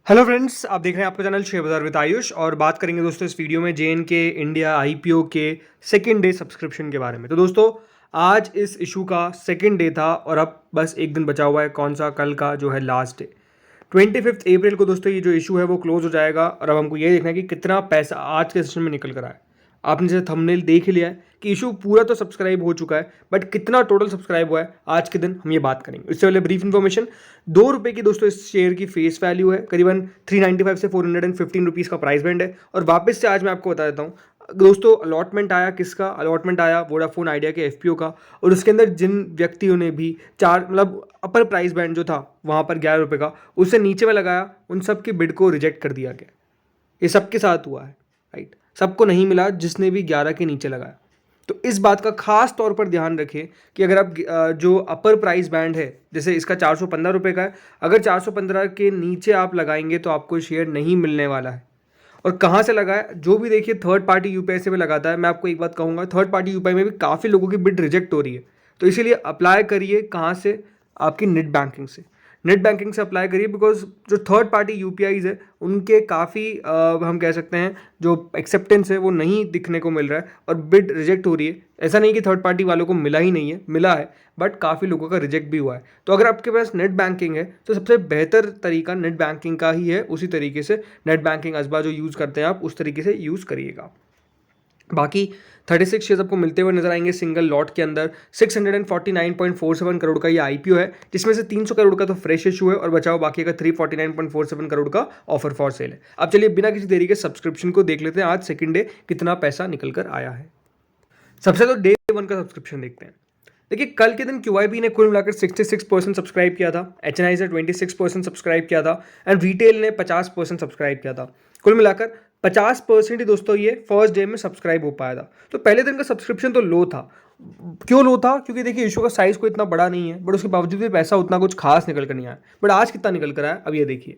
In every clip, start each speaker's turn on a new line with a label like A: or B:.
A: Hello friends, आप देख रहे हैं आपका चैनल शेयर बाजार विद आयुष और बात करेंगे दोस्तों इस वीडियो में JNK इंडिया आईपीओ के सेकेंड डे सब्सक्रिप्शन के बारे में। तो दोस्तों आज इस इशू का सेकेंड डे था और अब बस एक दिन बचा हुआ है। कौन सा? कल का जो है लास्ट डे 25 अप्रैल को दोस्तों ये जो इशू है वो क्लोज हो जाएगा और अब हमको ये देखना है कि कितना पैसा आज के सेशन में निकल कर आया। आपने जैसे थंबनेल देख ही लिया है कि इशू पूरा तो सब्सक्राइब हो चुका है, बट कितना टोटल सब्सक्राइब हुआ है आज के दिन हम ये बात करेंगे। इससे पहले ब्रीफ इन्फॉर्मेशन, ₹2 की दोस्तों इस शेयर की फेस वैल्यू है, करीबन 395 से 415 रुपीज़ का प्राइस बैंड है। और वापस से आज मैं आपको बता देता हूँ दोस्तों, अलॉटमेंट आया किसका? अलॉटमेंट आया वोडाफोन आइडिया के FPO का। और उसके अंदर जिन व्यक्तियों ने भी अपर प्राइस बैंड जो था वहाँ पर ₹11 का, उससे नीचे में लगाया, उन सब की बिड को रिजेक्ट कर दिया गया। ये सबके साथ हुआ है, राइट? सबको नहीं मिला जिसने भी 11 के नीचे लगाया। तो इस बात का खास तौर पर ध्यान रखें कि अगर आप जो अपर प्राइस बैंड है, जैसे इसका ₹415 का है, अगर 415 के नीचे आप लगाएंगे तो आपको शेयर नहीं मिलने वाला है। और कहाँ से लगाए? जो भी देखिए थर्ड पार्टी UPI से भी लगाता है। मैं आपको एक बात कहूँगा, थर्ड पार्टी UPI में भी काफ़ी लोगों की बिड रिजेक्ट हो रही है। तो इसीलिए अप्लाई करिए कहाँ से? आपकी नेट बैंकिंग से। नेट बैंकिंग से अप्लाई करिए, बिकॉज जो थर्ड पार्टी UPIs है उनके काफ़ी हम कह सकते हैं जो एक्सेप्टेंस है वो नहीं दिखने को मिल रहा है और बिड रिजेक्ट हो रही है। ऐसा नहीं कि थर्ड पार्टी वालों को मिला ही नहीं है, मिला है, बट काफ़ी लोगों का रिजेक्ट भी हुआ है। तो अगर आपके पास नेट बैंकिंग है तो सबसे बेहतर तरीका नेट बैंकिंग का ही है। उसी तरीके से नेट बैंकिंग असबा जो यूज़ करते हैं आप, उस तरीके से यूज़ करिएगा। बाकी 36 शेयर्स आपको मिलते हुए नजर आएंगे सिंगल लॉट के अंदर। 649.47 करोड़ का ये IPO है, जिसमें से 300 करोड़ का तो फ्रेश इशू है और बचाओ बाकी का 349.47 करोड़ का ऑफर फॉर सेल है। अब चलिए बिना किसी देरी के सब्सक्रिप्शन को देख लेते हैं, आज सेकंड डे कितना पैसा निकल कर आया है। सबसे तो डे 1 का सब्सक्रिप्शन देखते हैं। देखिए कल के दिन QIB ने कुल मिलाकर 66% सब्सक्राइब किया था, HNI ने 26% सब्सक्राइब किया था एंड रिटेल ने 50% सब्सक्राइब किया था। कुल मिलाकर 50% ही दोस्तों ये फर्स्ट डे में सब्सक्राइब हो पाया था। तो पहले दिन का सब्सक्रिप्शन तो लो था। क्यों लो था? क्योंकि देखिए इशू का साइज कोई इतना बड़ा नहीं है, बट उसके बावजूद भी पैसा उतना कुछ खास निकल कर नहीं आया। बट आज कितना निकल कर आया अब ये देखिए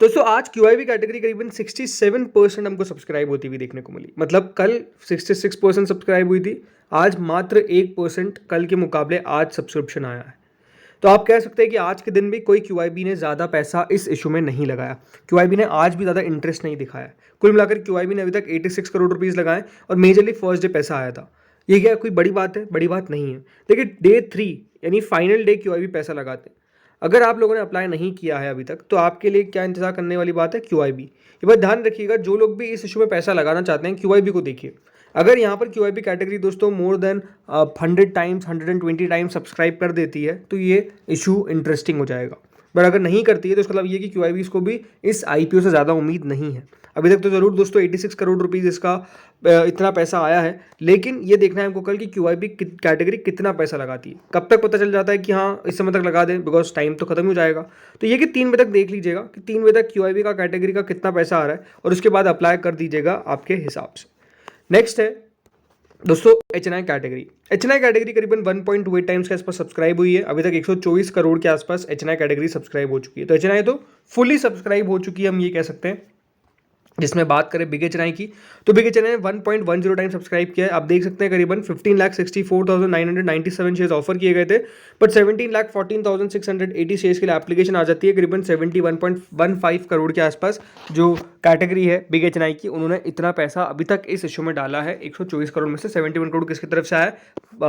A: दोस्तों। आज QIB कैटेगरी करीबन 67% हमको सब्सक्राइब होती हुई देखने को मिली। मतलब कल 66% सब्सक्राइब हुई थी, आज मात्र 1% कल के मुकाबले आज सब्सक्रिप्शन आया है। तो आप कह सकते हैं कि आज के दिन भी कोई QIB ने ज़्यादा पैसा इस इशू में नहीं लगाया। QIB ने आज भी ज़्यादा इंटरेस्ट नहीं दिखाया। कुल मिलाकर QIB ने अभी तक 86 करोड़ रुपीज़ लगाए और मेजरली फर्स्ट डे पैसा आया था। ये क्या कोई बड़ी बात है? बड़ी बात नहीं है। देखिए डे 3 यानी फाइनल डे QIB पैसा लगाते हैं। अगर आप लोगों ने अप्लाई नहीं किया है अभी तक, तो आपके लिए क्या इंतजार करने वाली बात है? QIB। ये बात ध्यान रखिएगा, जो लोग भी इस इशू में पैसा लगाना चाहते हैं QIB को देखिए। अगर यहाँ पर QIB कैटेगरी दोस्तों more than 100 times 120 times subscribe कर देती है तो ये इशू इंटरेस्टिंग हो जाएगा। बट अगर नहीं करती है तो इसका मतलब ये कि QIB को भी इस IPO से ज़्यादा उम्मीद नहीं है। अभी तक तो ज़रूर दोस्तों 86 करोड़ रुपीज़ इसका इतना पैसा आया है, लेकिन ये देखना है हमको कल की QIB कैटेगरी कितना पैसा लगाती है। कब तक पता चल जाता है कि हाँ इस समय तक लगा दें, बिकॉज टाइम तो खत्म हो जाएगा। तो ये कि 3 बजे तक देख लीजिएगा कि 3 बजे तक QIB का कैटेगरी का कितना पैसा आ रहा है और उसके बाद अप्लाई कर दीजिएगा आपके हिसाब से। नेक्स्ट है दोस्तों HNI कैटेगरी। HNI कैटेगरी करीबन 1.28 टाइम्स के आसपास सब्सक्राइब हुई है। अभी तक 124 करोड़ के आसपास HNI कैटेगरी सब्सक्राइब हो चुकी है। तो HNI तो फुली सब्सक्राइब हो चुकी है, हम ये कह सकते हैं। जिसमें बात करें बिग HNI की, तो बिग HNI ने 1.10 टाइम सब्सक्राइब किया है। आप देख सकते हैं करीबन 15,64,997 शेयर्स ऑफर किए गए थे, बट 17,14,680 शेयर्स के लिए एप्लीकेशन आ जाती है। करीबन 71.15 करोड़ के आसपास जो कैटेगरी है बिग HNI की, उन्होंने इतना पैसा अभी तक इस इशू में डाला है। 124 करोड़ में से 71 करोड़ किसकी तरफ से आया?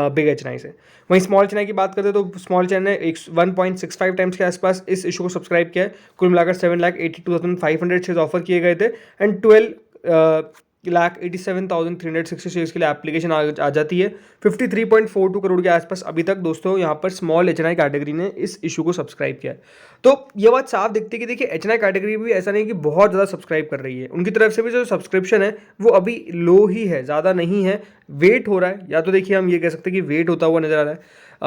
A: बिग HNI से। वहीं स्मॉल HNI की बात करते हैं तो स्मॉल HNI ने 1.65 टाइम्स के आसपास इस इशू को सब्सक्राइब किया है। कुल मिलाकर 7,82,500 शेयर्स ऑफर किए गए थे एंड 12,87,360 शेयर्स के लिए एप्लीकेशन आ जाती है। 53.42 करोड़ के आसपास अभी तक दोस्तों यहाँ पर स्मॉल HNI कैटेगरी ने इस इशू को सब्सक्राइब किया है। तो ये बात साफ दिखती है कि देखिए HNI कैटेगरी भी ऐसा नहीं कि बहुत ज़्यादा सब्सक्राइब कर रही है। उनकी तरफ से भी जो सब्सक्रिप्शन है वो अभी लो ही है, ज़्यादा नहीं है, वेट हो रहा है। या तो देखिए हम ये कह सकते हैं कि वेट होता हुआ नजर आ रहा है,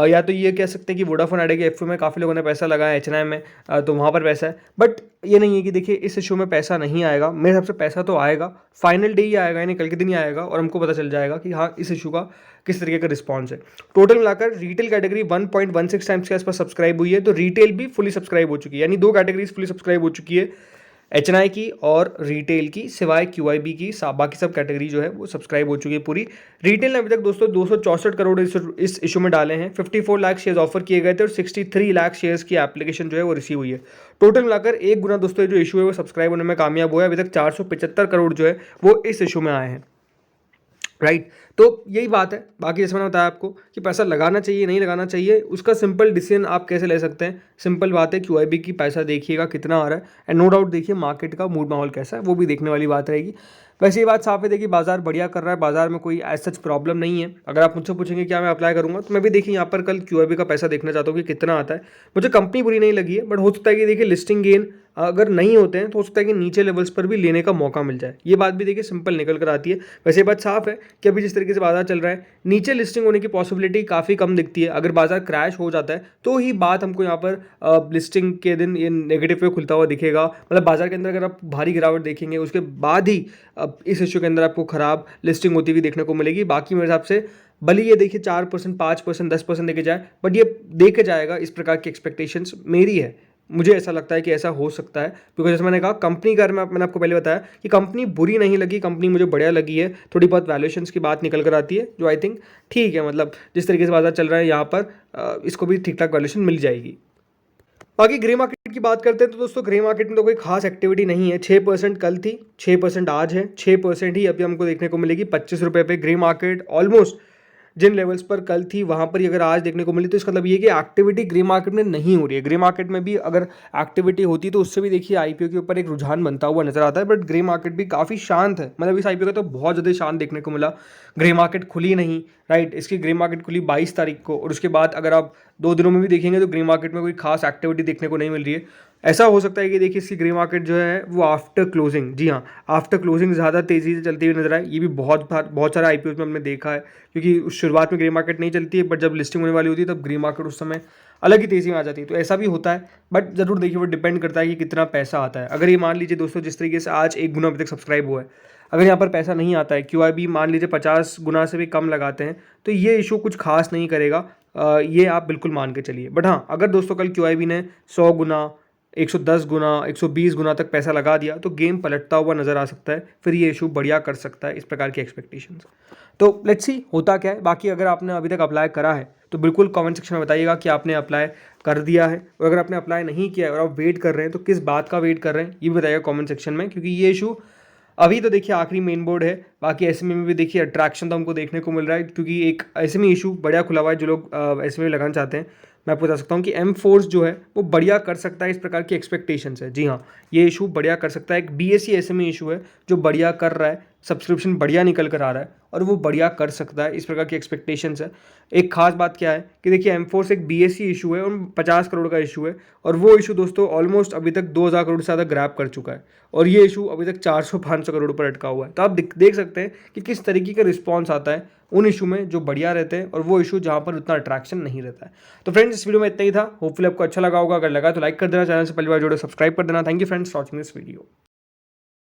A: या तो ये कह सकते हैं कि वोडाफोन आइडिया के FPO में काफ़ी लोगों ने पैसा लगाया, HNI में तो वहाँ पर पैसा है। बट ये नहीं है कि देखिए इस इशू में पैसा नहीं आएगा। मेरे हिसाब से पैसा तो आएगा, फाइनल डे ही आएगा, यानी कल के दिन ही आएगा और हमको पता चल जाएगा कि हाँ इस इशू का किस तरीके का रिस्पॉन्स है। टोटल मिलाकर रिटेल कैटेगरी 1.16 टाइम्स के आसपास सब्सक्राइब हुई है, तो रिटेल भी फुली सब्सक्राइब हो चुकी है, यानी 2 कैटेगरीज फुली सब्सक्राइब हो चुकी है। HNI की और रिटेल की, सिवाय QIB की बाकी सब कैटेगरी जो है वो सब्सक्राइब हो चुकी है पूरी। रिटेल ने अभी तक दोस्तों 264 करोड़ इस इशू में डाले हैं, 54 लाख शेयर्स ऑफर किए गए थे और 63 लाख शेयर्स की एप्लीकेशन जो है वो रिसीव हुई है। टोटल मिलाकर 1 गुना दोस्तों जो इशू है वो सब्सक्राइब होने में कामयाब हुआ है। अभी तक 475 करोड़ जो है वो इस इशू में आए हैं, राइट। तो यही बात है। बाकी जैसे मैंने बताया आपको कि पैसा लगाना चाहिए नहीं लगाना चाहिए, उसका सिंपल डिसीजन आप कैसे ले सकते हैं। सिंपल बात है, QIB की पैसा देखिएगा कितना आ रहा है, एंड नो डाउट देखिए मार्केट का मूड माहौल कैसा है, वो भी देखने वाली बात रहेगी। वैसे ये बात साफ है, देखिए बाजार बढ़िया कर रहा है, बाजार में कोई एज सच प्रॉब्लम नहीं है। अगर आप मुझसे पूछेंगे क्या मैं अप्लाई करूंगा, तो मैं भी देखिए यहाँ पर कल QIB का पैसा देखना चाहता हूँ कि कितना आता है। मुझे कंपनी बुरी नहीं लगी है, बट हो सकता है कि देखिए लिस्टिंग गेन अगर नहीं होते हैं तो हो सकता है कि नीचे लेवल्स पर भी लेने का मौका मिल जाए। ये बात भी देखिए सिंपल निकल कर आती है। वैसे ये बात साफ है कि अभी जिस तरीके से बाजार चल रहा है, नीचे लिस्टिंग होने की पॉसिबिलिटी काफ़ी कम दिखती है। अगर बाजार क्रैश हो जाता है तो ही बात हमको यहाँ पर लिस्टिंग के दिन ये नेगेटिव पे खुलता हुआ दिखेगा। मतलब बाजार के अंदर अगर आप भारी गिरावट देखेंगे उसके बाद ही इस इशू के अंदर आपको खराब लिस्टिंग होती हुई देखने को मिलेगी। बाकी मेरे हिसाब से भले ये देखिए 4%, 5%, 10% देके जाए, बट ये देके जाएगा, इस प्रकार की एक्सपेक्टेशंस मेरी है। मुझे ऐसा लगता है कि ऐसा हो सकता है, क्योंकि जैसे मैंने कहा कंपनी का मैंने आपको पहले बताया कि कंपनी बुरी नहीं लगी, कंपनी मुझे बढ़िया लगी है। थोड़ी बहुत वैल्यूएशंस की बात निकल कर आती है जो आई थिंक ठीक है, मतलब जिस तरीके से बाजार चल रहा है यहाँ पर इसको भी ठीक ठाक वैल्यूएशन मिल जाएगी। बाकी ग्रे मार्केट की बात करते हैं तो दोस्तों ग्रे मार्केट में तो कोई खास एक्टिविटी नहीं है। 6% कल थी, 6% आज है, 6% ही अभी हमको देखने को मिलेगी 25 रुपये पे। ग्रे मार्केट ऑलमोस्ट जिन लेवल्स पर कल थी वहाँ पर ही अगर आज देखने को मिली, तो इसका मतलब ये कि एक्टिविटी ग्रे मार्केट में नहीं हो रही है। ग्रे मार्केट में भी अगर एक्टिविटी होती तो उससे भी देखिए IPO के ऊपर एक रुझान बनता हुआ नजर आता है, बट ग्रे मार्केट भी काफ़ी शांत है। मतलब इस IPO का तो बहुत ज़्यादा शांत देखने को मिला। ग्रे मार्केट खुली नहीं, राइट। इसकी ग्रे मार्केट खुली 22 तारीख को, और उसके बाद अगर आप 2 दिनों में भी देखेंगे तो ग्रे मार्केट में कोई खास एक्टिविटी देखने को नहीं मिल रही है। ऐसा हो सकता है कि देखिए इसकी ग्रे मार्केट जो है वो आफ्टर क्लोजिंग, जी हाँ, आफ्टर क्लोजिंग ज़्यादा तेज़ी से चलती हुई नजर आए। ये भी बहुत सारे IPOs में हमने देखा है, क्योंकि उस शुरुआत में ग्रे मार्केट नहीं चलती है, बट जब लिस्टिंग होने वाली होती है तब ग्रे मार्केट उस समय अलग ही तेज़ी में आ जाती है। तो ऐसा भी होता है, बट ज़रूर देखिए वो डिपेंड करता है कि कितना पैसा आता है। अगर ये मान लीजिए दोस्तों जिस तरीके से आज 1 गुना अभी तक सब्सक्राइब हुआ है, अगर यहाँ पर पैसा नहीं आता है, QIB मान लीजिए 50 गुना से भी कम लगाते हैं, तो ये इशू कुछ खास नहीं करेगा। ये आप बिल्कुल मान के चलिए। बट हाँ, अगर दोस्तों कल QIB ने 100 गुना, 110 गुना, 120 गुना तक पैसा लगा दिया तो गेम पलटता हुआ नजर आ सकता है, फिर ये इशू बढ़िया कर सकता है। इस प्रकार की एक्सपेक्टेशंस। तो लेट्स सी होता क्या है। बाकी अगर आपने अभी तक अप्लाई करा है तो बिल्कुल कमेंट सेक्शन में बताइएगा कि आपने अप्लाई कर दिया है, और अगर आपने अप्लाई नहीं किया है और आप वेट कर रहे हैं तो किस बात का वेट कर रहे हैं ये भी बताइएगा कमेंट सेक्शन में, क्योंकि ये इशू अभी तो देखिए आखिरी मेन बोर्ड है। बाकी SME में भी देखिए अट्रैक्शन तो हमको देखने को मिल रहा है, क्योंकि एक SME इशू बढ़िया खुला हुआ है। जो लोग SME लगाना चाहते हैं, मैं आपको बता सकता हूँ कि M-Force जो है वो बढ़िया कर सकता है। इस प्रकार की एक्सपेक्टेशंस है। जी हाँ, ये इशू बढ़िया कर सकता है। एक BSE SME इशू है जो बढ़िया कर रहा है, सब्सक्रिप्शन बढ़िया निकल कर आ रहा है और वो बढ़िया कर सकता है। इस प्रकार की एक्सपेक्टेशंस है। एक खास बात क्या है कि देखिए M-Force एक BSE इशू है और 50 करोड़ का इशू है, और वो इशू दोस्तों ऑलमोस्ट अभी तक 2000 करोड़ से ज़्यादा ग्रैब कर चुका है, और ये इशू अभी तक 400-500 करोड़ पर अटका हुआ है। तो आप देख सकते हैं कि किस तरीके का रिस्पॉन्स आता है उन इशू में जो बढ़िया रहते हैं, और वो इशू जहाँ पर उतना अट्रैक्शन नहीं रहता है। तो फ्रेंड्स इस वीडियो में इतना ही था। होपफुली आपको अच्छा लगा होगा। अगर लगा तो लाइक कर देना, चैनल से पहली बार जुड़े सब्सक्राइब कर देना। Thank you friends for watching this video.